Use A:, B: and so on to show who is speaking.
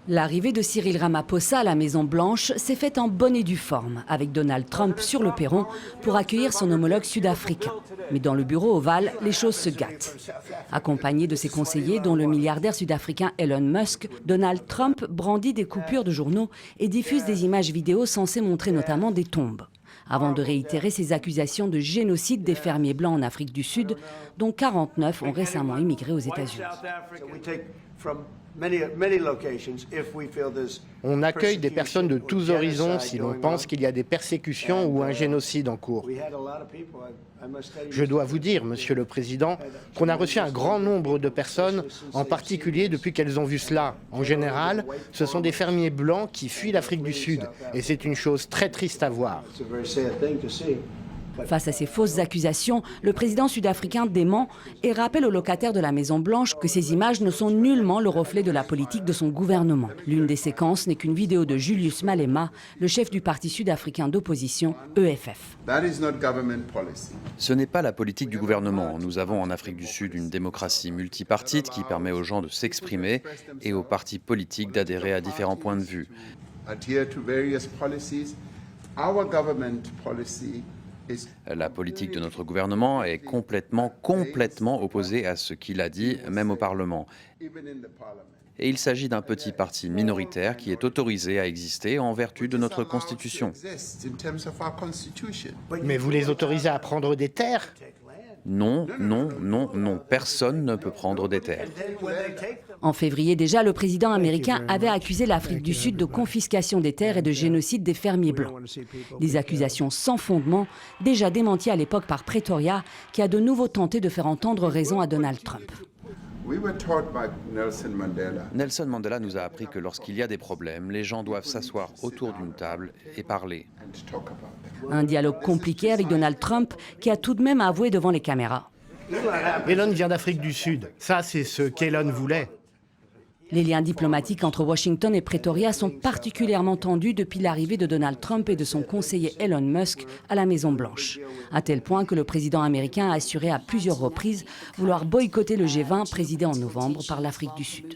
A: L'arrivée de Cyril Ramaphosa à la Maison-Blanche s'est faite en bonne et due forme, avec Donald Trump sur le perron pour accueillir son homologue sud-africain. Mais dans le bureau ovale, les choses se gâtent. Accompagné de ses conseillers, dont le milliardaire sud-africain Elon Musk, Donald Trump brandit des coupures de journaux et diffuse des images vidéo censées montrer notamment des tombes. Avant de réitérer ses accusations de génocide des fermiers blancs en Afrique du Sud, dont 49 ont récemment immigré aux États-Unis.
B: On accueille des personnes de tous horizons si l'on pense qu'il y a des persécutions ou un génocide en cours. Je dois vous dire, Monsieur le Président, qu'on a reçu un grand nombre de personnes, en particulier depuis qu'elles ont vu cela. En général, ce sont des fermiers blancs qui fuient l'Afrique du Sud, et c'est une chose très triste à voir.
A: Face à ces fausses accusations, le président sud-africain dément et rappelle aux locataires de la Maison-Blanche que ces images ne sont nullement le reflet de la politique de son gouvernement. L'une des séquences n'est qu'une vidéo de Julius Malema, le chef du parti sud-africain d'opposition EFF.
C: Ce n'est pas la politique du gouvernement. Nous avons en Afrique du Sud une démocratie multipartite qui permet aux gens de s'exprimer et aux partis politiques d'adhérer à différents points de vue. La politique de notre gouvernement est complètement opposée à ce qu'il a dit, même au Parlement. Et il s'agit d'un petit parti minoritaire qui est autorisé à exister en vertu de notre Constitution.
B: Mais vous les autorisez à prendre des terres ?
C: Non, non, non, non. Personne ne peut prendre des terres.
A: En février déjà, le président américain avait accusé l'Afrique du Sud de confiscation des terres et de génocide des fermiers blancs. Des accusations sans fondement, déjà démenties à l'époque par Pretoria, qui a de nouveau tenté de faire entendre raison à Donald Trump.
C: Nelson Mandela nous a appris que lorsqu'il y a des problèmes, les gens doivent s'asseoir autour d'une table et parler.
A: Un dialogue compliqué avec Donald Trump, qui a tout de même avoué devant les caméras.
B: Elon vient d'Afrique du Sud. Ça, c'est ce qu'Elon voulait.
A: Les liens diplomatiques entre Washington et Pretoria sont particulièrement tendus depuis l'arrivée de Donald Trump et de son conseiller Elon Musk à la Maison-Blanche. À tel point que le président américain a assuré à plusieurs reprises vouloir boycotter le G20 présidé en novembre par l'Afrique du Sud.